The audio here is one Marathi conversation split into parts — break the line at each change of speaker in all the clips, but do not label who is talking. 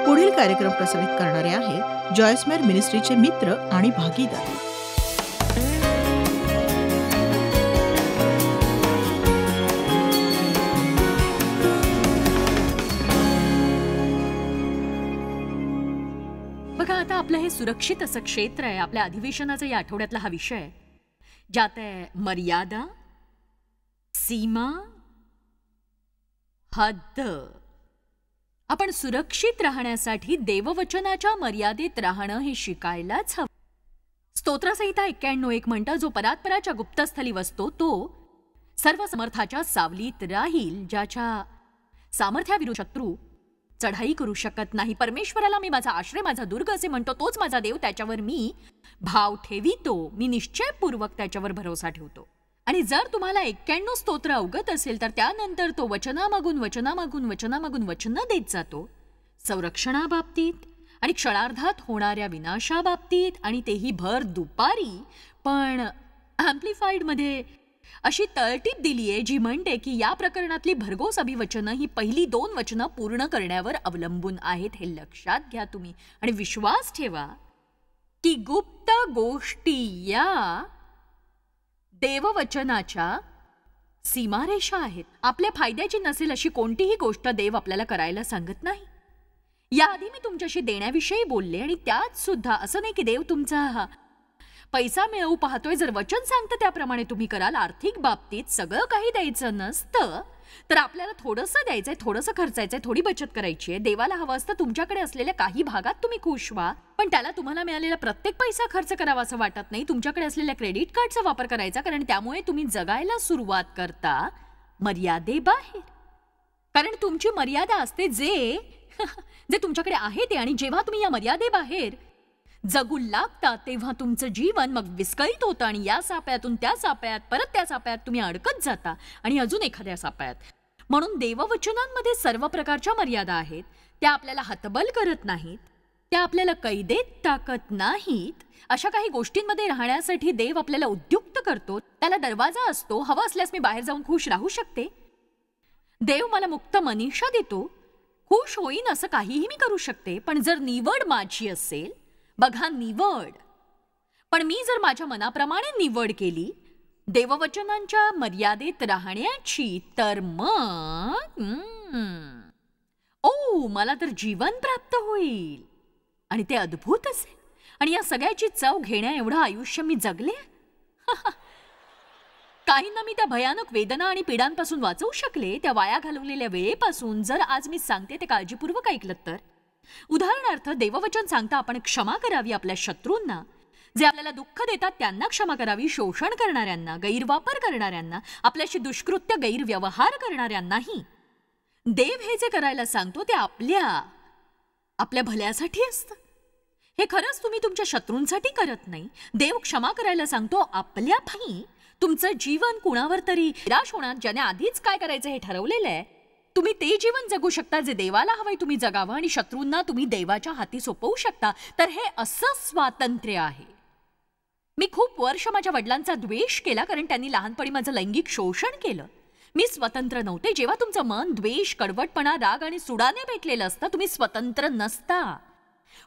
पुढील कार्यक्रम प्रसारित करणारे आहेत जॉयस्मेर मिनिस्ट्रीचे मित्र आणि भागीदार.
बघा, आता आपलं हे सुरक्षित असं क्षेत्र आहे. आपल्या अधिवेशनाचा या आठवड्यातला हा विषय आहे, ज्यात आहे मर्यादा, सीमा, हद्द. आपण सुरक्षित राहण्यासाठी देववचनाच्या मर्यादेत राहणं हे शिकायलाच हवं. स्तोत्रसंहिता 91:1 म्हणतं, जो परात्पराच्या गुप्तस्थली वसतो तो सर्व समर्थाच्या सावलीत राहील, ज्याच्या सामर्थ्याविरुद्ध शत्रू चढाई करू शकत नाही. परमेश्वराला मी माझा आश्रय, माझा दुर्ग असे म्हणतो. तोच माझा देव, त्याच्यावर मी भाव ठेवितो. मी निश्चयपूर्वक त्याच्यावर भरोसा ठेवतो. आणि जर तुम्हाला 91 स्तोत्र अवगत असेल तर त्यानंतर तो वचनामागून वचनं देत जातो. संरक्षणाबाबतीत आणि क्षणार्धात होणाऱ्या विनाशाबाबतीत, आणि तेही भर दुपारी. पण अँप्लिफाईड मध्ये अशी तळटीप दिली आहे जी म्हणते की या प्रकरणातली भरघोस अभिवचनं ही पहिली 2 वचनं पूर्ण करण्यावर अवलंबून आहेत. हे लक्षात घ्या तुम्ही आणि विश्वास ठेवा की गुप्त गोष्टी या देववचनाच्या सीमारेषा आहेत. आपल्या फायद्याची नसेल अशी कोणतीही गोष्ट देव आपल्याला करायला सांगत नाही. याआधी मी तुमच्याशी देण्याविषयी बोलले, आणि त्यात सुद्धा असं नाही की देव तुमचा पैसा मिळवू पाहतोय. जर वचन सांगतं त्याप्रमाणे तुम्ही कराल. आर्थिक बाबतीत सगळं काही द्यायचं नसतं, तर आपल्याला थोडंसं द्यायचंय, थोडंसं खर्चायचंय, थोडी बचत करायची आहे. देवाला हवं असतं तुमच्याकडे असलेल्या काही भागात तुम्ही खुश व्हा, पण त्याला तुम्हाला मिळालेला प्रत्येक पैसा खर्च करावा असं वाटत नाही. तुमच्याकडे असलेल्या क्रेडिट कार्डचा वापर करायचा, कारण त्यामुळे तुम्ही जगायला सुरुवात करता मर्यादेबाहेर. कारण तुमची मर्यादा असते जे तुमच्याकडे आहे ते, आणि जेव्हा तुम्ही या मर्यादेबाहेर जगू लागता तेव्हा तुमचं जीवन मग विस्कळीत होतं, आणि या सापळ्यातून त्या सापळ्यात, परत त्या सापळ्यात तुम्ही अडकत जाता, आणि अजून एखाद्या सापळ्यात. म्हणून देववचनांमध्ये सर्व प्रकारच्या मर्यादा आहेत. त्या आपल्याला हतबल करत नाहीत, त्या आपल्याला कैदेत टाकत नाहीत. अशा काही गोष्टींमध्ये राहण्यासाठी देव आपल्याला उद्युक्त करतो. त्याला दरवाजा असतो. हवं असल्यास मी बाहेर जाऊन खुश राहू शकते. देव मला मुक्त मनीषा देतो. खुश होईन असं काहीही मी करू शकते. पण जर निवड माझी असेल, बघा निवड, पण मी जर माझ्या मनाप्रमाणे निवड केली देववचनांच्या मर्यादेत राहण्याची, तर मग मला तर जीवन प्राप्त होईल, आणि ते अद्भुत असेल. आणि या सगळ्याची चव घेण्या एवढं आयुष्य मी जगले. काहींना मी त्या भयानक वेदना आणि पीडांपासून वाचवू शकले, त्या वाया घालवलेल्या वेळेपासून. जर आज मी सांगते ते काळजीपूर्वक ऐकलं तर. उदाहरणार्थ, देववचन सांगता आपण क्षमा करावी आपल्या शत्रूंना. जे आपल्याला दुःख देतात त्यांना क्षमा करावी. शोषण करणाऱ्यांना, गैरवापर करणाऱ्यांना, आपल्याशी दुष्कृत्य गैरव्यवहार करणाऱ्यांनाही. देव हे जे करायला सांगतो ते आपल्या भल्यासाठी असतं. हे खरंच तुम्ही तुमच्या शत्रूंसाठी करत नाही. देव क्षमा करायला सांगतो आपल्या भाई. तुमचं जीवन कुणावर तरी निराश होणार, ज्याने आधीच काय करायचं हे ठरवलेलं आहे. तुम्ही ते जीवन जगू शकता जे देवाला हवंय तुम्ही जगावं, आणि शत्रूंना तुम्ही देवाच्या हाती सोपवू शकता. तर हे असं स्वातंत्र्य आहे. मी खूप वर्ष माझ्या वडिलांचा द्वेष केला, कारण त्यांनी लहानपणी माझं लैंगिक शोषण केलं. मी स्वतंत्र नव्हते. जेव्हा तुमचं मन द्वेष, कडवटपणा, राग आणि सुडाने भेटलेलं असतं, तुम्ही स्वतंत्र नसता.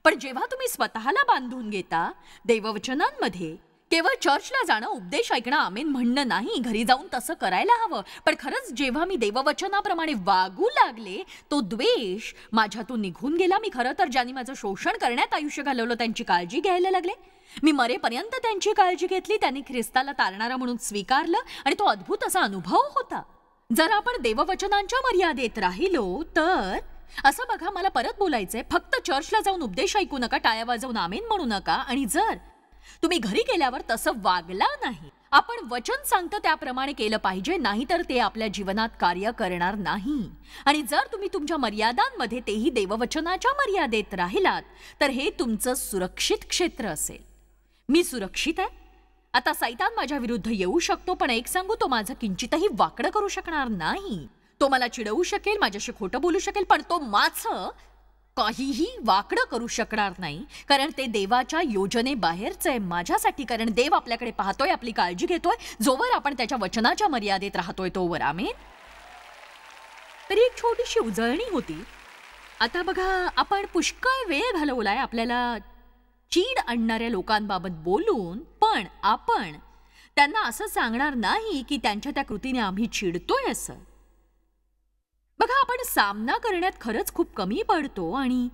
पण जेव्हा तुम्ही स्वतःला बांधून घेता देववचनांमध्ये, केवळ चर्चला जाणं, उपदेश ऐकणं, आमेन म्हणणं नाही, घरी जाऊन तसं करायला हवं. पण खरंच जेव्हा मी देववचनाप्रमाणे वागू लागले, तो द्वेष माझ्यातून निघून गेला. मी खरं तर ज्यांनी माझं शोषण करण्यात आयुष्य घालवलं त्यांची काळजी घ्यायला लागले. मी मरेपर्यंत त्यांची काळजी घेतली. त्यांनी ख्रिस्ताला तारणारा म्हणून स्वीकारलं, आणि तो अद्भुत असा अनुभव होता. जर आपण देववचनांच्या मर्यादेत राहिलो तर असं बघा, मला परत बोलायचंय, फक्त चर्चला जाऊन उपदेश ऐकू नका, टाळ्या वाजवून आमेन म्हणू नका. आणि जर तुम्ही घरी गेल्यावर तसं वागला नाही, आपण वचन सांगतं त्याप्रमाणे केलं पाहिजे, नाहीतर ते आपल्या जीवनात कार्य करणार नाही. आणि जर तुम्ही तुमच्या मर्यादांमध्ये, तेही देववचनाच्या मर्यादेत राहिलात, तर हे तुमचं सुरक्षित क्षेत्र असेल. मी सुरक्षित आहे. आता सैतान माझ्या विरुद्ध येऊ शकतो, पण एक सांगू, तो माझं किंचितही वाकडं करू शकणार नाही. तो मला चिडवू शकेल, माझ्याशी खोटं बोलू शकेल, पण तो माझं काहीही वाकडं करू शकणार नाही, कारण ते देवाच्या योजनेबाहेरचं आहे माझ्यासाठी. कारण देव आपल्याकडे पाहतोय, आपली काळजी घेतोय, जोवर आपण त्याच्या वचनाच्या मर्यादेत राहतोय तोवर. आमेन. तरी एक छोटीशी उजळणी होती. आता बघा, आपण पुष्कळ वेळ घालवलाय आपल्याला चीड आणणाऱ्या लोकांबाबत बोलून, पण आपण त्यांना असं सांगणार नाही की त्यांच्या त्या कृतीने आम्ही चिडतोय असं. बघा, आपण सामना करण्यात खरंच खूप कमी पडतो आणि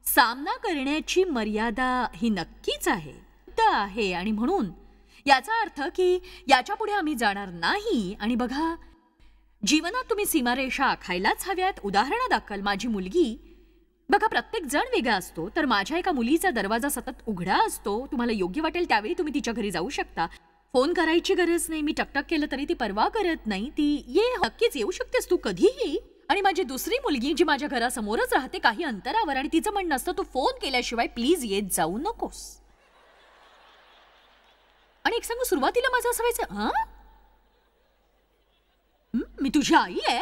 सामना करण्याची मर्यादा ही नक्कीच आहे आणि म्हणून याचा अर्थ की याच्या पुढे आम्ही जाणार नाही. आणि बघा, जीवनात तुम्ही सीमारेषा आखायलाच हव्यात. उदाहरणादाखल माझी मुलगी, बघा, प्रत्येक जण वेगळा असतो. तर माझ्या एका मुलीचा दरवाजा सतत उघडा असतो. तुम्हाला योग्य वाटेल त्यावेळी तुम्ही तिच्या घरी जाऊ शकता. फोन करायची गरज नाही. मी टकटक केलं तरी ती परवा करत नाही. ती नक्कीच येऊ शकतेस तू कधीही. आणि माझी दुसरी मुलगी जी माझ्या घरासमोरच राहते काही अंतरावर, आणि तिचं म्हणणं असतं तू फोन केल्याशिवाय प्लीज येत जाऊ नकोस. आणि एक सांगू, सुरुवातीला माझं असं व्हायचं, मी तुझी आई आहे.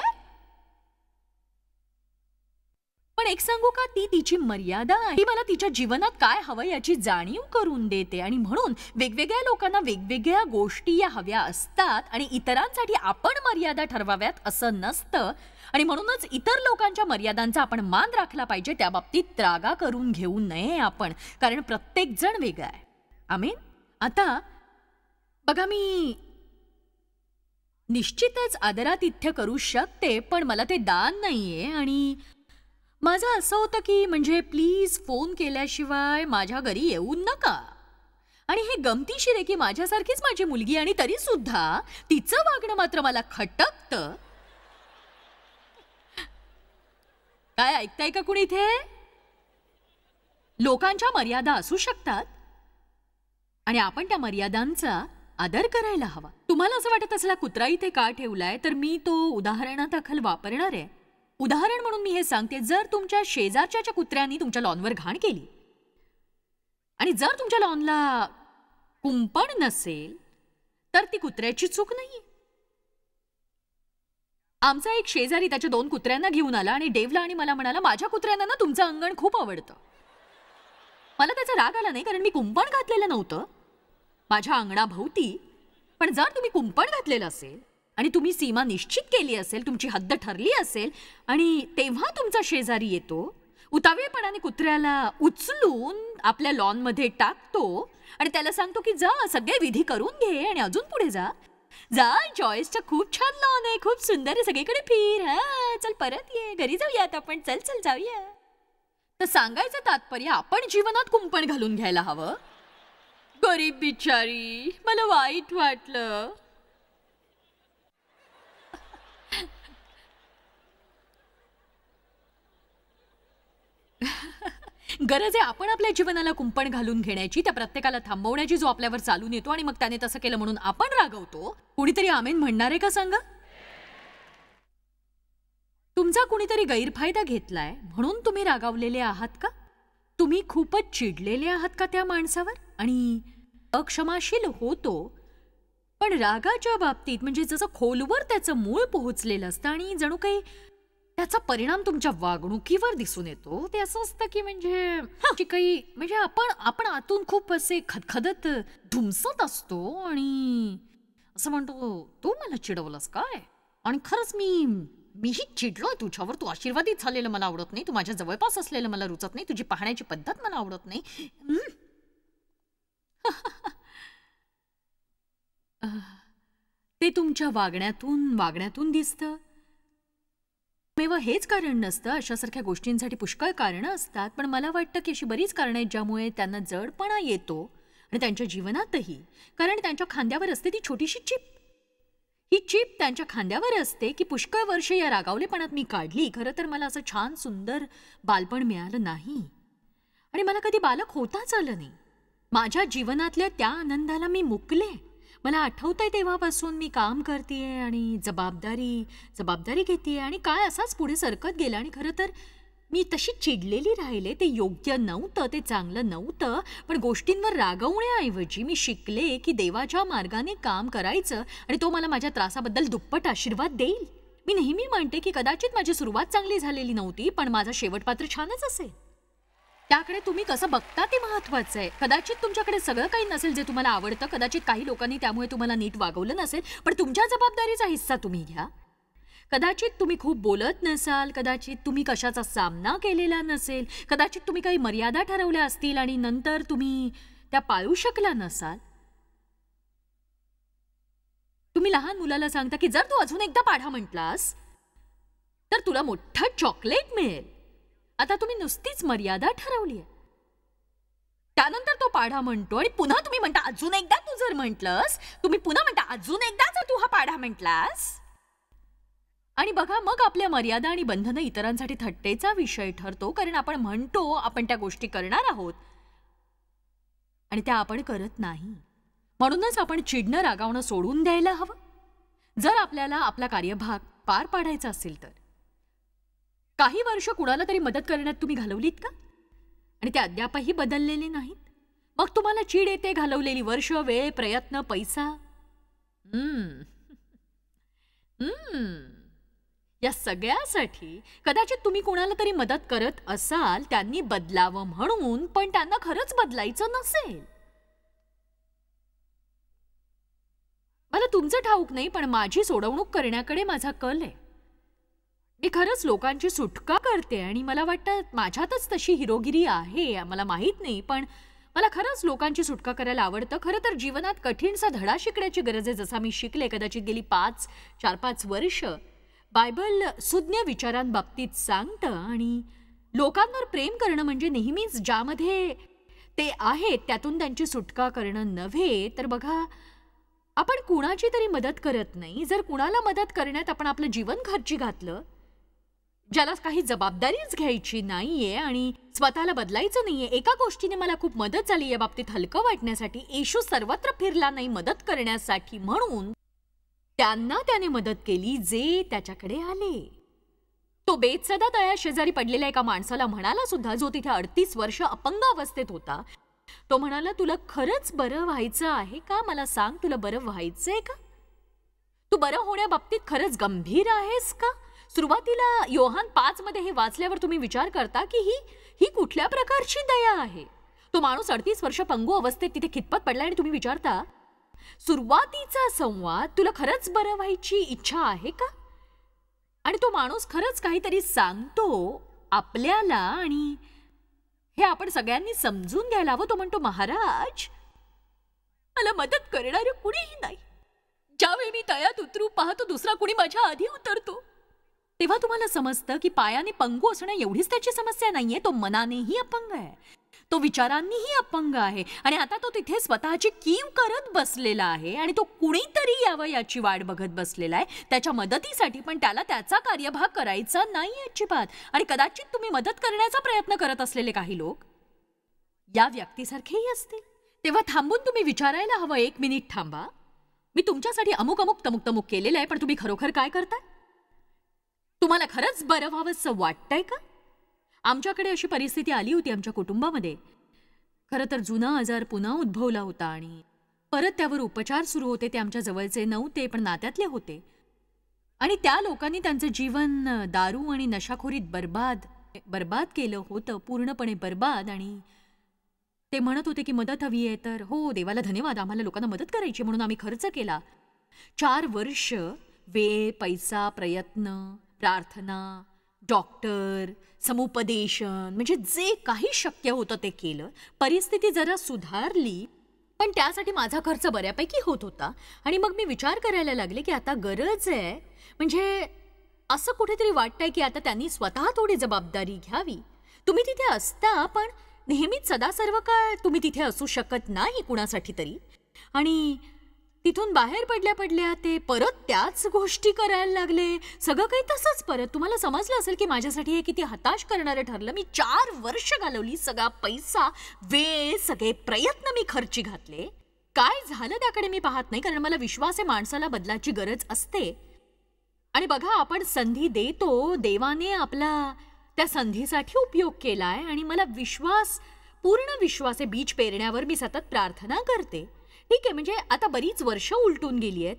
पण एक सांगू का, ती तिची मर्यादा आहे. ती मला तिच्या जीवनात काय हवं याची जाणीव करून देते. आणि म्हणून वेगवेगळ्या लोकांना वेगवेगळ्या गोष्टी या हव्या असतात आणि इतरांसाठी आपण मर्यादा ठरवाव्यात असं नसतं. आणि म्हणूनच इतर लोकांच्या मर्यादांचा आपण मान राखला पाहिजे. त्या बाबतीत त्रागा करून घेऊ नये आपण, कारण प्रत्येक जण वेगळा आहे. आमीन. आता बघा, मी निश्चितच आदरातिथ्य करू शकते, पण मला ते दान नाहीये. आणि माझं असं होतं की म्हणजे प्लीज फोन केल्याशिवाय माझ्या घरी येऊ नका. आणि हे गमतीशीर आहे की माझ्यासारखीच माझी मुलगी, आणि तरी सुद्धा तिचं वागणं मात्र मला खटकतं. काय ऐकताय का कुणी इथे? लोकांच्या मर्यादा असू शकतात आणि आपण त्या मर्यादांचा आदर करायला हवा. तुम्हाला असं वाटत असेल कुत्रा इथे का ठेवलाय, तर मी तो उदाहरणादाखल वापरणार आहे. उदाहरण म्हणून मी हे सांगते, जर तुमच्या शेजारच्या कुत्र्यांनी तुमच्या लॉनवर घाण केली आणि जर तुमच्या लॉनला कुंपण नसेल तर ती कुत्र्याची चूक नाहीये. आमचा एक शेजारी त्याच्या 2 कुत्र्यांना घेऊन आला आणि डेवला आणि मला म्हणाला, माझ्या कुत्र्यांना ना तुमचं अंगण खूप आवडतं. मला त्याचा राग आला नाही, कारण मी कुंपण घातलेलं नव्हतं माझ्या अंगणाभोवती. पण जर तुम्ही कुंपण घातलेलं असेल आणि तुम्ही सीमा निश्चित केली असेल, तुमची हद्द ठरली असेल, आणि तेव्हा तुमचा शेजारी येतो, उतावीळपणाने कुत्र्याला उचलून आपल्या लॉनमध्ये टाकतो आणि त्याला सांगतो की जा सगळे विधी करून घे आणि अजून पुढे जा. जॉयसचं खूप छान लॉन आहे, खूप सुंदर आहे, सगळीकडे फिर, चल परत ये, घरी जाऊयात आपण, चल चल जाऊया. तर सांगायचं तात्पर्य, आपण जीवनात कुंपण घालून घ्यायला हवं. गरीब बिचारी, मला वाईट वाटलं. गरज आहे आपण आपल्या जीवनाला कुंपण घालून घेण्याची, त्या प्रत्येकाला थांबवण्याची जो आपल्यावर चालून येतो आणि मग त्याने तसं केलं म्हणून आपण रागवतो. कुणीतरी आमेन म्हणणार आहे का सांगा? तुमचा कुणीतरी गैरफायदा घेतलाय म्हणून तुम्ही रागावलेले आहात का? तुम्ही खूपच चिडलेले आहात का त्या माणसावर आणि अक्षमाशील होतो? पण रागाच्या बाबतीत म्हणजे जसं खोलवर त्याचं मूळ पोहोचलेलं असतं आणि जणू काही त्याचा परिणाम तुमच्या वागणुकीवर दिसून येतो. ते असं असतं की म्हणजे काही म्हणजे आपण आतून खूप असे खदखदत धुमसत असतो आणि असं म्हणतो, तू मला चिडवलंस काय? आणि खरंच मीही चिडलोय तुझ्यावर. तू आशीर्वादित झालेलं मला आवडत नाही, तू माझ्या जवळपास असलेलं मला रुचत नाही, तुझी पाहण्याची पद्धत मला आवडत नाही. ते तुमच्या वागण्यातून दिसतं. तेव्हा हेच कारण नसतं. अशासारख्या गोष्टींसाठी पुष्कळ कारणं असतात, पण मला वाटतं की अशी बरीच कारणं आहेत ज्यामुळे त्यांना जडपणा येतो आणि त्यांच्या जीवनातही. कारण त्यांच्या खांद्यावर असते ती छोटीशी चिप. ही चिप त्यांच्या खांद्यावर असते की पुष्कळ वर्ष या रागावलेपणात मी काढली. खरं तर मला असं छान सुंदर बालपण मिळालं नाही आणि मला कधी बालक होताच आलं नाही. माझ्या जीवनातल्या त्या आनंदाला मी मुकले. मला आठवतंय तेव्हापासून मी काम करतेय आणि जबाबदारी घेतेय आणि काय असाच पुढे सरकत गेला. आणि खरं तर मी तशी चिडलेली राहिले. ते योग्य नव्हतं, ते चांगलं नव्हतं. पण गोष्टींवर रागवण्याऐवजी मी शिकले की देवाच्या मार्गाने काम करायचं आणि तो मला माझ्या त्रासाबद्दल दुप्पट आशीर्वाद देईल. मी नेहमी म्हणते की कदाचित माझी सुरुवात चांगली झालेली नव्हती, पण माझा शेवट पात्र छानच असेल. त्याकडे तुम्ही कसं बघता ते महत्वाचं आहे. कदाचित तुमच्याकडे सगळं काही नसेल जे तुम्हाला आवडतं, कदाचित काही लोकांनी त्यामुळे तुम्हाला नीट वागवलं नसेल, पण तुमच्या जबाबदारीचा हिस्सा तुम्ही घ्या. कदाचित तुम्ही खूप बोलत नसाल, कदाचित तुम्ही कशाचा सामना केलेला नसेल, कदाचित तुम्ही काही मर्यादा ठरवल्या असतील आणि नंतर तुम्ही त्या पाळू शकला नसाल. तुम्ही लहान मुलाला सांगता की जर तू अजून एकदा पाढा म्हटलास तर तुला मोठं चॉकलेट मिळेल. आता तुम्ही नुसतीच मर्यादा ठरवली आहे. त्यानंतर तो पाढा म्हणतो आणि पुन्हा तुम्ही म्हणता अजून एकदा तू जर म्हटलंस, तुम्ही पुन्हा म्हणता अजून एकदा जर तू हा पाढा म्हटलास. आणि बघा, मग आपल्या मर्यादा आणि बंधनं इतरांसाठी थट्टेचा विषय ठरतो, कारण आपण म्हणतो आपण त्या गोष्टी करणार आहोत आणि त्या आपण करत नाही. म्हणूनच आपण चिडणं रागावणं सोडून द्यायला हवं. जर आपल्याला आपला कार्यभाग पार पाडायचा असेल तर. काही वर्ष कुणाला तरी मदत करण्यात तुम्ही घालवलीत का आणि ते अद्यापही बदललेले नाहीत? मग तुम्हाला चीड येते घालवलेली वर्ष, वेळ, प्रयत्न, पैसा. या सगळ्यासाठी कदाचित तुम्ही कोणाला तरी मदत करत असाल त्यांनी बदलावं म्हणून, पण त्यांना खरंच बदलायचं नसेल. मला तुमचं ठाऊक नाही, पण माझी सोडवणूक करण्याकडे माझा कल आहे. मी खरंच लोकांची सुटका करते आणि मला वाटतं माझ्यातच तशी हिरोगिरी आहे. मला माहीत नाही, पण मला खरंच लोकांची सुटका करायला आवडतं. खरं तर जीवनात कठीणसा धडा शिकण्याची गरज आहे, जसा मी शिकले कदाचित गेली 4-5 वर्ष. बायबल सुज्ञ विचारांबाबतीत सांगतं आणि लोकांवर प्रेम करणं म्हणजे नेहमीच ज्यामध्ये ते आहेत त्यातून त्यांची सुटका करणं नव्हे. तर बघा, आपण कुणाची तरी मदत करत नाही. जर कुणाला मदत करण्यात आपण आपलं जीवन खर्ची घातलं, ज्याला काही जबाबदारीच घ्यायची नाहीये आणि स्वतःला बदलायचं नाहीये. एका गोष्टीने मला खूप मदत झाली या बाबतीत हलकं वाटण्यासाठी. येशू सर्वत्र फिरला नाही मदत करण्यासाठी, म्हणून त्यांना त्याने मदत केली जे त्याच्याकडे आले. तो बेतसदा तळ्या शेजारी पडलेल्या एका माणसाला म्हणाला सुद्धा, जो तिथे 38 वर्ष अपंग अवस्थेत होता. तो म्हणाला, तुला खरंच बरं व्हायचं आहे का? मला सांग, तुला बरं व्हायचंय का? तू बरं होण्याबाबतीत खरंच गंभीर आहेस का? सुरुवातीला योहान 5 मध्ये हे वाचल्यावर तुम्ही विचार करता की ही कुठल्या प्रकारची दया आहे. तो माणूस 38 वर्ष पंगू अवस्थेत तिथे खितपत पडला आणि तुम्ही विचारता, सुरुवातीचा संवाद, तुला खरंच बरं व्हायची इच्छा आहे का? आणि तो माणूस खरंच काहीतरी सांगतो आपल्याला आणि हे आपण सगळ्यांनी समजून घ्यायला हवं. तो म्हणतो, महाराज, मला मदत करणारं कुणीही नाही. ज्यावेळी मी तळ्यात उतरू पाहतो दुसरा कुणी माझ्या आधी उतरतो, तेव्हा तुम्हाला समजतं की पायाने पंगू असणं एवढीच त्याची समस्या नाहीये. तो मनानेही अपंग आहे, तो विचारांनीही अपंग आहे आणि आता तो तिथे स्वतःची कीव करत बसलेला आहे आणि तो कुणीतरी यावं याची वाट बघत बसलेला आहे त्याच्या मदतीसाठी. पण त्याला त्याचा कार्यभाग करायचा नाही अजिबात. आणि कदाचित तुम्ही मदत करण्याचा प्रयत्न करत असलेले काही लोक या व्यक्तीसारखेही असतील. तेव्हा थांबून तुम्ही विचारायला हवं, 1 मिनिट थांबा, मी तुमच्यासाठी अमुक तमुक केलेलं आहे, पण तुम्ही खरोखर काय करताय? तुम्हाला खरंच बरं व्हावंसं वाटतंय का? आमच्याकडे अशी परिस्थिती आली होती आमच्या कुटुंबामध्ये. खरं तर जुना आजार पुन्हा उद्भवला होता आणि परत त्यावर उपचार सुरू होते. ते आमच्या जवळचे नव्हते, पण नात्यातले होते. आणि त्या लोकांनी त्यांचं जीवन दारू आणि नशाखोरीत बर्बाद केलं होतं, पूर्णपणे बर्बाद. आणि ते म्हणत होते की मदत हवी आहे. तर हो, देवाला धन्यवाद, आम्हाला लोकांना मदत करायची म्हणून आम्ही खर्च केला. 4 वर्ष वेळ, पैसा, प्रयत्न, प्रार्थना, डॉक्टर, समुपदेशन, म्हणजे जे काही शक्य होतं ते केलं. परिस्थिती जरा सुधारली, पण त्यासाठी माझा खर्च बऱ्यापैकी होत होता. आणि मग मी विचार करायला लागले की आता गरज आहे, म्हणजे असं कुठेतरी वाटतंय की आता त्यांनी स्वतः थोडी जबाबदारी घ्यावी. तुम्ही तिथे असता, पण नेहमीच सदा सर्व काळ तुम्ही तिथे असू शकत नाही कुणासाठी तरी. आणि तिथून बाहेर पडल्या ते परत त्याच गोष्टी करायला लागले. सगळं काही तसंच परत. तुम्हाला समजलं असेल की माझ्यासाठी हे किती हताश करणारं ठरलं. मी 4 वर्ष घालवली, सगळा पैसा, वेळ, सगळे प्रयत्न मी खर्ची घातले. काय झालं त्याकडे मी पाहत नाही, कारण मला विश्वास आहे माणसाला बदलाची गरज असते. आणि बघा, आपण संधी देतो, देवाने आपला त्या संधीसाठी उपयोग केलाय आणि मला पूर्ण विश्वास आहे. बीज पेरण्यावर मी सतत प्रार्थना करते. ठीक आहे, म्हणजे आता बरीच वर्ष उलटून गेली आहेत.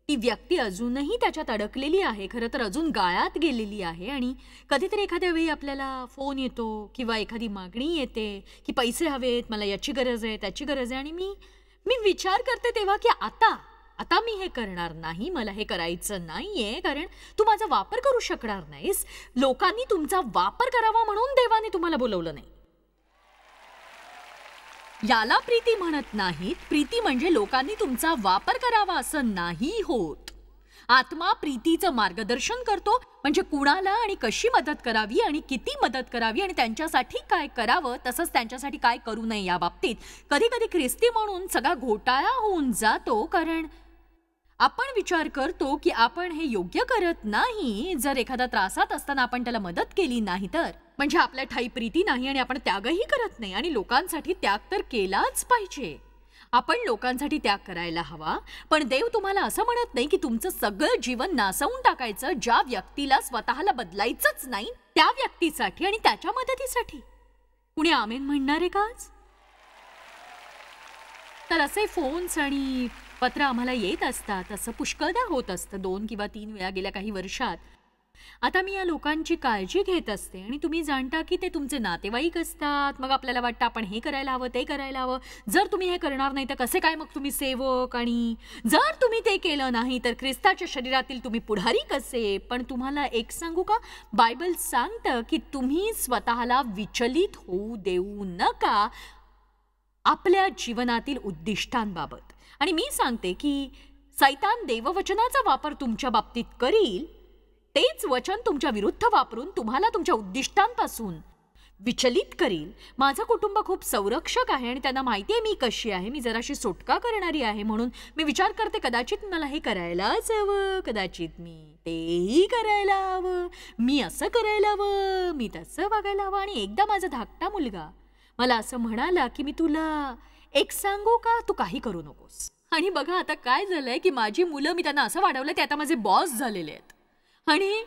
ती व्यक्ती अजूनही त्याच्यात अडकलेली आहे, खरं तर अजून गाळात गेलेली आहे. आणि कधीतरी एखाद्या वेळी आपल्याला फोन येतो किंवा एखादी मागणी येते की पैसे हवेत, मला याची गरज आहे, त्याची गरज आहे. आणि मी विचार करते तेव्हा की आता आता मी हे करणार नाही, मला हे करायचं नाहीये, कारण तू माझा वापर करू शकणार नाहीस. लोकांनी तुमचा वापर करावा म्हणून देवाने तुम्हाला बोलवलं नाही. याला प्रीती म्हणत नाहीत. प्रीती म्हणजे लोकांनी तुमचा वापर करावा असं नाही होत. आत्मा प्रीतीचं मार्गदर्शन करतो, म्हणजे कुणाला आणि कशी मदत करावी आणि किती मदत करावी आणि त्यांच्यासाठी काय करावं, तसंच त्यांच्यासाठी काय करू नये या बाबतीत कधी कधी ख्रिस्ती म्हणून सगळा घोटाळा होऊन जातो, कारण आपण विचार करतो की आपण हे योग्य करत नाही. जर एखादा त्रासात असताना आपण त्याला मदत केली नाही तर म्हणजे आपल्या ठाई प्रीती नाही आणि आपण त्यागही करत नाही. आणि लोकांसाठी त्याग तर केलाच पाहिजे. आपण लोकांसाठी त्याग करायला हवा. पण देव तुम्हाला असं म्हणत नाही की तुमचं सगळं जीवन नासवून टाकायचं. ज्या व्यक्तीला स्वतःला बदलायचंच नाही त्या व्यक्तीसाठी आणि त्याच्या मदतीसाठी. कुणी आमेन म्हणणार आहे का आज? तर असे फोन्स आणि पत्र आम्हाला येत असतात. असं पुष्कळदा होत असतं 2 किंवा 3 वेळा गेल्या काही वर्षात. आता मी या लोकांची काळजी घेत असते आणि तुम्ही जाणता की ते तुमचे नातेवाईक असतात. मग आपल्याला वाटतं आपण हे करायला हवं, ते करायला हवं. जर तुम्ही हे करणार नाही तर कसे काय मग तुम्ही सेवक, आणि जर तुम्ही ते केलं नाही तर ख्रिस्ताच्या शरीरातील तुम्ही पुढारी कसे. पण तुम्हाला एक सांगू का, बायबल सांगतं की तुम्ही स्वतःला विचलित होऊ देऊ नका आपल्या जीवनातील उद्दिष्टांबाबत. आणि मी सांगते की सैतान देववचनाचा वापर तुमच्या बाबतीत करील, तेच वचन तुमच्या विरुद्ध वापरून तुम्हाला तुमच्या उद्दिष्टांपासून विचलित करील. माझं कुटुंब खूप संरक्षक आहे आणि त्यांना माहिती आहे मी कशी आहे. मी जराशी सुटका करणारी आहे, म्हणून मी विचार करते कदाचित मला हे करायलाच हवं, कदाचित मी तेही करायला हवं, मी असं करायला हवं, मी तसं वागायला हवं. आणि एकदा माझा धाकटा मुलगा मला असं म्हणाला की मी तुला एक सांगू का, तू काही करू नकोस. आणि बघा आता काय झालंय की माझी मुलं, मी त्यांना असं वाढवलं ते आता माझे बॉस झालेले आहेत. आणि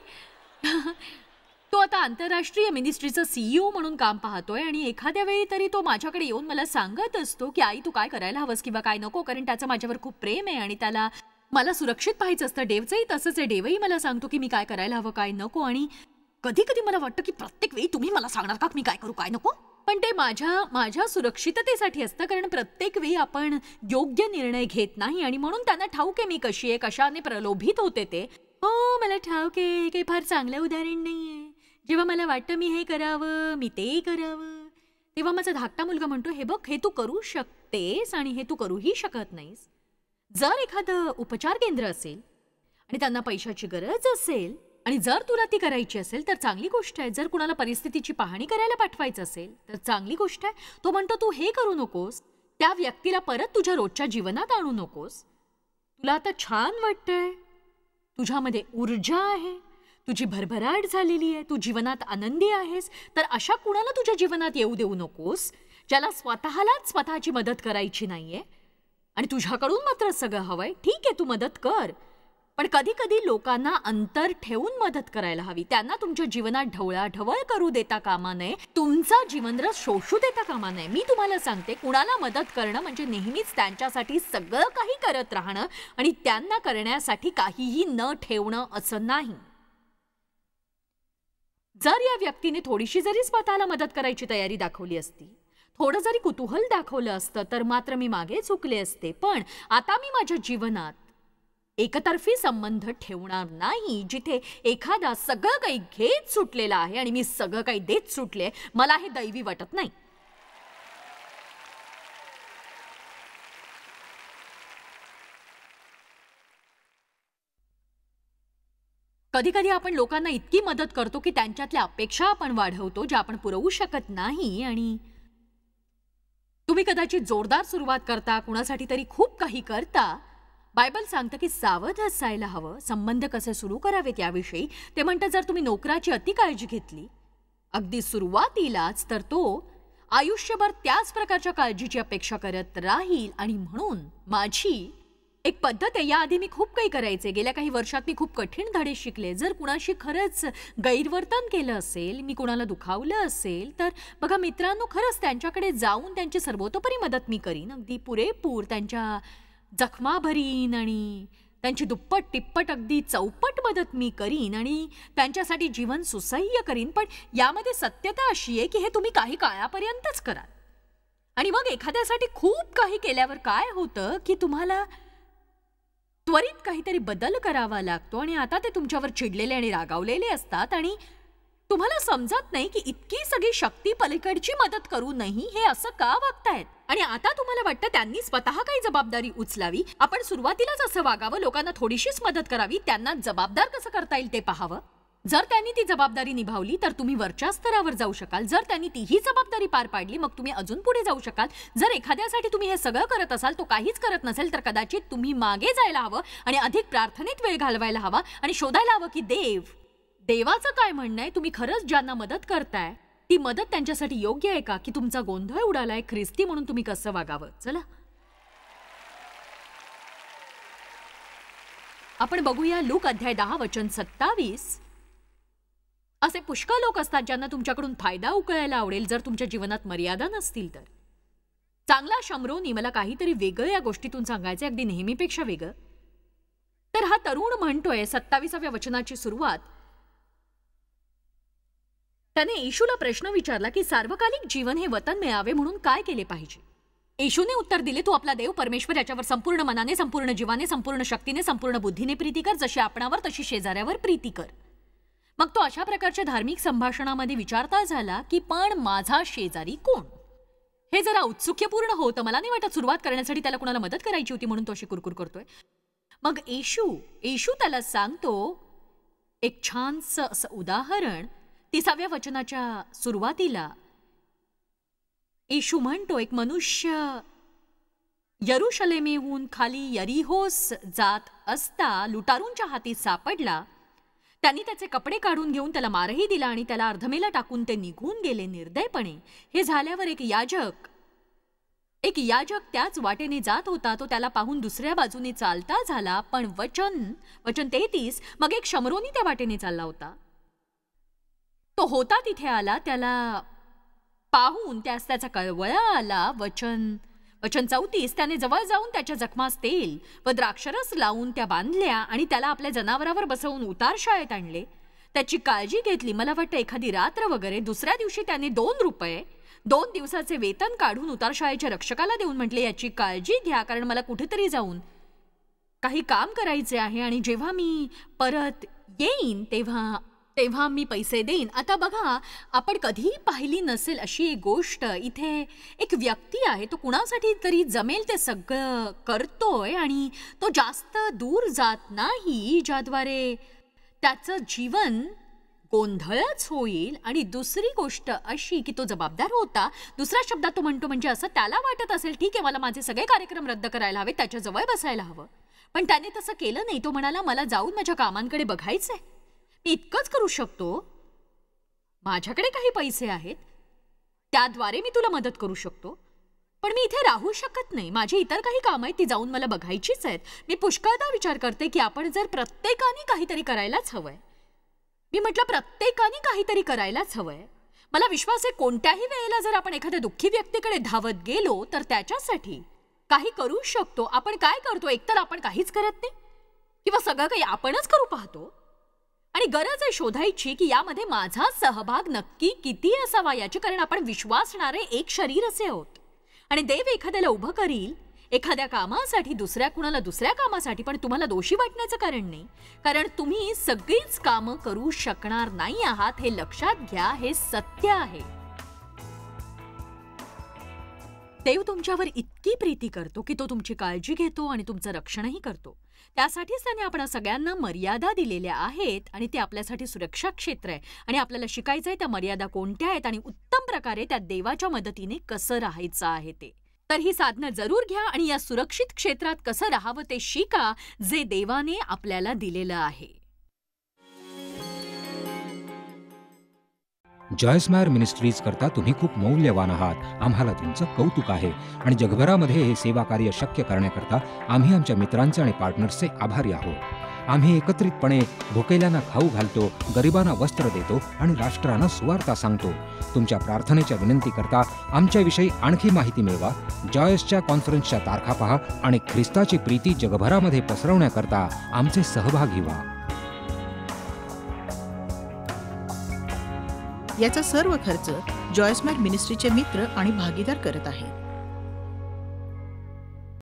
तो आता आंतरराष्ट्रीय मिनिस्ट्रीचा CEO म्हणून काम पाहतोय. आणि एखाद्या वेळी तरी तो माझ्याकडे येऊन मला सांगत असतो की आई तू काय करायला हवंस किंवा काय नको, कारण त्याचं माझ्यावर खूप प्रेम आहे आणि त्याला मला सुरक्षित पाहायचं असतं. देवचंही तसंच आहे. देवही मला सांगतो की मी काय करायला हवं काय नको. आणि कधी कधी मला वाटतं की प्रत्येक वेळी तुम्ही मला सांगणार का मी काय करू काय नको. पण ते माझ्या सुरक्षिततेसाठी असतं, कारण प्रत्येक वेळी आपण योग्य निर्णय घेत नाही. आणि म्हणून त्यांना ठाऊक आहे मी कशी आहे, कशाने प्रलोभित होते ते. हो मला ठाऊक आहे, हे काही फार चांगलं उदाहरण नाही आहे. जेव्हा मला वाटतं मी हे करावं, मी ते करावं, तेव्हा माझा धाकटा मुलगा म्हणतो हे बघ, हे तू करू शकतेस आणि हे तू करूही शकत नाहीस. जर एखादं उपचार केंद्र असेल आणि त्यांना पैशाची गरज असेल आणि जर तुला ती करायची असेल तर चांगली गोष्ट आहे. जर कुणाला परिस्थितीची पाहणी करायला पाठवायचं असेल तर चांगली गोष्ट आहे. तो म्हणतो तू हे करू नकोस, त्या व्यक्तीला परत तुझ्या रोजच्या जीवनात आणू नकोस. तुला आता छान वाटतंय, तुझ्यामध्ये ऊर्जा आहे, तुझी भरभराट झालेली आहे, तू जीवनात आनंदी आहेस, तर अशा कुणाला तुझ्या जीवनात येऊ देऊ नकोस ज्याला स्वतःलाच स्वतःची मदत करायची नाहीये आणि तुझ्याकडून मात्र सगळं हवंय. ठीक आहे तू मदत कर, पण कधी कधी लोकांना अंतर ठेवून मदत करायला हवी. त्यांना तुमच्या जीवनात ढवळाढवळ करू देता कामा नये, तुमचा जीवनरस शोषू देता कामा नये. मी तुम्हाला सांगते, कुणाला मदत करणं म्हणजे नेहमीच त्यांच्यासाठी सगळं काही करत राहणं आणि त्यांना करण्यासाठी काहीही न ठेवणं असं नाही. जर या व्यक्तीने थोडीशी जरी स्वतःला मदत करायची तयारी दाखवली असती, थोडं जरी कुतूहल दाखवलं असतं, तर मात्र मी मागे चुकले असते. पण आता मी माझ्या जीवनात एकतर्फी संबंध ठेवणार नाही, जिथे एखादा सगळं काही घेत सुटलेला आहे आणि मी सगळं काही देत सुटले. मला हे दैवी वाटत नाही. कधी कधी आपण लोकांना इतकी मदत करतो की त्यांच्यातल्या अपेक्षा आपण वाढवतो ज्या आपण पुरवू शकत नाही. आणि तुम्ही कदाचित जोरदार सुरुवात करता, कुणासाठी तरी खूप काही करता. बायबल सांगतं की सावध असायला हवं संबंध कसे सुरू करावेत याविषयी. ते म्हणतं जर तुम्ही नोकराची अति काळजी घेतली अगदी सुरुवातीलाच तर तो आयुष्यभर त्याच प्रकारच्या काळजीची अपेक्षा करत राहील. आणि म्हणून माझी एक पद्धत आहे, याआधी मी खूप काही करायचे. गेल्या काही वर्षात मी खूप कठीण धडे शिकले. जर कुणाशी खरंच गैरवर्तन केलं असेल, मी कुणाला दुखावलं असेल, तर बघा मित्रांनो, खरंच त्यांच्याकडे जाऊन त्यांची सर्वतोपरी मदत मी करीन, अगदी पुरेपूर त्यांच्या जखमा भरीन आणि त्यांची दुप्पट तिप्पट अगदी चौपट मदत मी करीन आणि त्यांच्यासाठी जीवन सुसह्य करीन. पण यामध्ये सत्यता अशी आहे की हे तुम्ही काही काळापर्यंतच कराल. आणि मग एखाद्यासाठी खूप काही केल्यावर काय होतं की तुम्हाला त्वरित काहीतरी बदल करावा लागतो आणि आता ते तुमच्यावर चिडलेले आणि रागावलेले असतात आणि तुम्हाला समजत नाही की इतकी सगळी शक्ती पलीकडची मदत करूनही हे असं का वागतायत. आणि आता तुम्हाला वाटतं त्यांनी स्वतः काही जबाबदारी उचलावी. आपण सुरुवातीलाच असं वागावं, लोकांना थोडीशीच मदत करावी, त्यांना जबाबदार कसं करता येईल ते पाहावं. जर त्यांनी ती जबाबदारी निभावली तर तुम्ही वरच्या स्तरावर जाऊ शकाल. जर त्यांनी तीही जबाबदारी पार पाडली मग तुम्ही अजून पुढे जाऊ शकाल. जर एखाद्यासाठी तुम्ही हे सगळं करत असाल, तो काहीच करत नसेल, तर कदाचित तुम्ही मागे जायला हवं आणि अधिक प्रार्थनेत वेळ घालवायला हवा आणि शोधायला हवं की देवाचं काय म्हणणं आहे. तुम्ही खरंच ज्यांना मदत करताय ती मदत त्यांच्यासाठी योग्य आहे का, की तुमचा गोंधळ उडालाय. ख्रिस्ती म्हणून तुम्ही कसं वागावं. चला आपण बघूया लूक अध्याय 10 वचन 27. असे पुष्कळ लोक असतात ज्यांना तुमच्याकडून फायदा उकळायला आवडेल जर तुमच्या जीवनात मर्यादा नसतील तर. चांगला शमरोनी मला काहीतरी वेगळं या गोष्टीतून सांगायचं, अगदी नेहमीपेक्षा वेगळं. तर हा तरुण म्हणतोय 27व्या वचनाची सुरुवात, त्याने येशूला प्रश्न विचारला की सार्वकालिक जीवन हे वतन मिळावे म्हणून काय केले पाहिजे. येशूने उत्तर दिले, तू आपला देव परमेश्वर याच्यावर संपूर्ण मनाने, संपूर्ण जीवाने, संपूर्ण शक्तीने, संपूर्ण बुद्धीने प्रीती कर, जशी आपणावर तशी शेजाऱ्यावर प्रीती कर. मग तो अशा प्रकारच्या धार्मिक संभाषणामध्ये विचारता झाला की पण माझा शेजारी कोण. हे जरा औत्सुक्यपूर्ण होतं. मला नाही वाटत सुरुवात करण्यासाठी त्याला कुणाला मदत करायची होती म्हणून तो अशी कुरकुर करतोय. मग येशू त्याला सांगतो एक छानसं असं उदाहरण. 30व्या वचनाच्या सुरुवातीला येशू म्हणतो, एक मनुष्य यरुशलेमेहून खाली यरिहोस जात असता लुटारूंच्या हाती सापडला. त्यांनी त्याचे कपडे काढून घेऊन त्याला मारही दिला आणि त्याला अर्धमेला टाकून ते निघून गेले निर्दयपणे. हे झाल्यावर एक याजक त्याच वाटेने जात होता. तो त्याला पाहून दुसऱ्या बाजूने चालता झाला. पण वचन 33, मग एक शमरोनी त्या वाटेने चालला होता. तो होता तिथे आला, त्याला पाहून त्याचा कळवळा आला. वचन 34, त्याने जवळ जाऊन त्याच्या जखमास तेल व द्राक्षरस लावून त्या बांधल्या आणि त्याला आपल्या जनावरावर बसवून उतारशाळेत आणले. त्याची काळजी घेतली. मला वाटतं एखादी रात्र वगैरे. दुसऱ्या दिवशी त्याने 2 रुपये 2 दिवसाचे वेतन काढून उतारशाळेच्या रक्षकाला देऊन म्हटले, याची काळजी घ्या, कारण मला कुठेतरी जाऊन काही काम करायचे आहे आणि जेव्हा मी परत येईन तेव्हा मी पैसे देईन. आता बघा, आपण कधीही पाहिली नसेल अशी एक गोष्ट. इथे एक व्यक्ती आहे, तो कुणासाठी तरी जमेल ते सगळं करतोय आणि तो जास्त दूर जात नाही, ज्याद्वारे त्याचं जीवन गोंधळच होईल. आणि दुसरी गोष्ट अशी की तो जबाबदार होता. दुसऱ्या शब्दात तो म्हणतो म्हणजे असं, त्याला वाटत असेल ठीक आहे मला माझे सगळे कार्यक्रम रद्द करायला हवे, त्याच्याजवळ बसायला हवं. पण त्याने तसं केलं नाही. तो म्हणाला मला जाऊन माझ्या कामांकडे बघायचंय, मी इतकंच करू शकतो, माझ्याकडे काही पैसे आहेत, त्याद्वारे मी तुला मदत करू शकतो, पण मी इथे राहू शकत नाही, माझी इतर काही कामं आहेत ती जाऊन मला बघायचीच आहेत. मी पुष्कळदा विचार करते की आपण जर प्रत्येकाने काहीतरी करायलाच हवंय. मी म्हटलं प्रत्येकाने काहीतरी करायलाच हवंय. मला विश्वास आहे कोणत्याही वेळेला जर आपण एखाद्या दुःखी व्यक्तीकडे धावत गेलो तर त्याच्यासाठी काही करू शकतो. आपण काय करतो, एकतर आपण काहीच करत नाही किंवा सगळं काही आपणच करू पाहतो. आणि गरज आहे शोधायची की यामध्ये माझा सहभाग नक्की किती असावा याची, कारण आपण विश्वासणारे एक शरीर असे आहोत. आणि देव एखाद्याला उभं करील एखाद्या कामासाठी, दुसऱ्या कुणाला दुसऱ्या कामासाठी, पण तुम्हाला दोषी वाटण्याचं कारण नाही, कारण तुम्ही सगळीच कामं करू शकणार नाही आहात. हे लक्षात घ्या, हे सत्य आहे. देव तुमच्यावर इतकी प्रीती करतो की तो तुमची काळजी घेतो आणि तुमचं रक्षणही करतो. त्यासाठीच त्याने आपण सगळ्यांना मर्यादा दिलेल्या आहेत आणि ते आपल्यासाठी सुरक्षा क्षेत्र आहे. आणि आपल्याला शिकायचं आहे त्या मर्यादा कोणत्या आहेत आणि उत्तम प्रकारे त्या देवाच्या मदतीने कसं राहायचं आहे ते. तर ही साधनं जरूर घ्या आणि या सुरक्षित क्षेत्रात कसं राहावं ते शिका जे देवाने आपल्याला दिलेलं आहे.
जॉयस मेयर मिनिस्ट्रीज करता तुम्ही खूप मौल्यवान आहात. आम्हाला तुमचं कौतुक आहे आणि जगभरामध्ये हे सेवा कार्य शक्य करण्याकरता आम्ही आमच्या मित्रांचे आणि पार्टनर्सचे आभारी आहोत. आम्ही एकत्रितपणे भुकेल्यांना खाऊ घालतो, गरिबांना वस्त्र देतो आणि राष्ट्रांना सुवार्ता सांगतो. तुमच्या प्रार्थनेच्या विनंती करता आमच्याविषयी आणखी माहिती मिळवा. जॉयसच्या कॉन्फरन्सच्या तारखा पहा आणि ख्रिस्ताची प्रीती जगभरामध्ये पसरवण्याकरता आमचे सहभागी व्हा.
याचा सर्व खर्च जॉयस मेयर मिनिस्ट्रीचे मित्र आणि भागीदार करत आहेत.